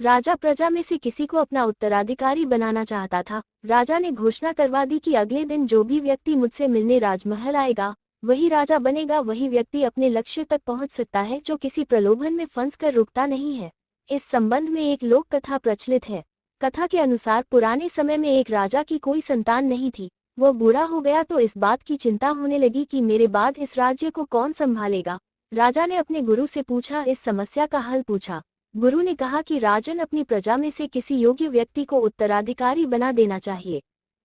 राजा प्रजा में से किसी को अपना उत्तराधिकारी बनाना चाहता था। राजा ने घोषणा करवा दी कि अगले दिन जो भी व्यक्ति मुझसे मिलने राजमहल आएगा वही राजा बनेगा। वही व्यक्ति अपने लक्ष्य तक पहुंच सकता है जो किसी प्रलोभन में फंस कर रुकता नहीं है। इस संबंध में एक लोक कथा प्रचलित है। कथा के अनुसार पुराने समय में एक राजा की कोई संतान नहीं थी। वह बूढ़ा हो गया तो इस बात की चिंता होने लगी कि मेरे बाद इस राज्य को कौन संभालेगा। राजा ने अपने गुरु से पूछा, इस समस्या का हल पूछा। गुरु ने कहा कि राजन अपनी प्रजा में से किसी योग्य व्यक्ति को उत्तराधिकारी बना देना चाहिए।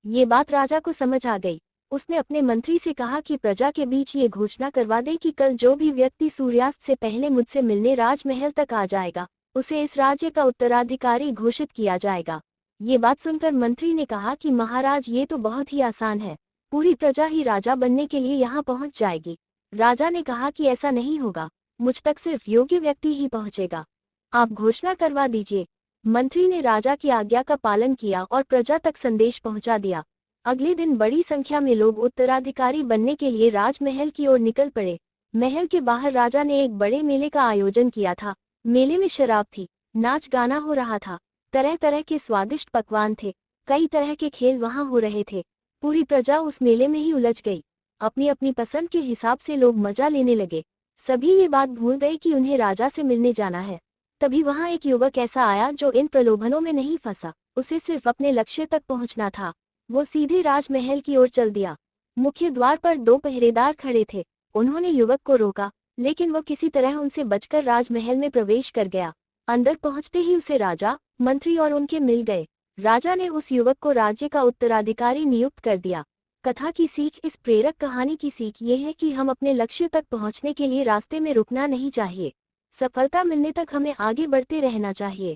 ये बात राजा को समझ आ गई। उसने अपने मंत्री से कहा कि प्रजा के बीच ये घोषणा करवा दे कि कल जो भी व्यक्ति सूर्यास्त से पहले मुझसे मिलने राजमहल तक आ जाएगा उसे इस राज्य का उत्तराधिकारी घोषित किया जाएगा। ये बात सुनकर मंत्री ने कहा कि महाराज, ये तो बहुत ही आसान है। पूरी प्रजा ही राजा बनने के लिए यहाँ पहुँच जाएगी। राजा ने कहा कि ऐसा नहीं होगा, मुझ तक सिर्फ योग्य व्यक्ति ही पहुँचेगा। आप घोषणा करवा दीजिए। मंत्री ने राजा की आज्ञा का पालन किया और प्रजा तक संदेश पहुंचा दिया। अगले दिन बड़ी संख्या में लोग उत्तराधिकारी बनने के लिए राजमहल की ओर निकल पड़े। महल के बाहर राजा ने एक बड़े मेले का आयोजन किया था। मेले में शराब थी, नाच गाना हो रहा था, तरह तरह के स्वादिष्ट पकवान थे, कई तरह के खेल वहां हो रहे थे। पूरी प्रजा उस मेले में ही उलझ गई। अपनी अपनी पसंद के हिसाब से लोग मजा लेने लगे। सभी ये बात भूल गए कि उन्हें राजा से मिलने जाना है। तभी वहां एक युवक ऐसा आया जो इन प्रलोभनों में नहीं फंसा। उसे सिर्फ अपने लक्ष्य तक पहुंचना था। वो सीधे राजमहल की ओर चल दिया। मुख्य द्वार पर दो पहरेदार खड़े थे। उन्होंने युवक को रोका, लेकिन वो किसी तरह उनसे बचकर राजमहल में प्रवेश कर गया। अंदर पहुंचते ही उसे राजा, मंत्री और उनके मिल गए। राजा ने उस युवक को राज्य का उत्तराधिकारी नियुक्त कर दिया। कथा की सीख, इस प्रेरक कहानी की सीख ये है कि हम अपने लक्ष्य तक पहुंचने के लिए रास्ते में रुकना नहीं चाहिए। सफलता मिलने तक हमें आगे बढ़ते रहना चाहिए।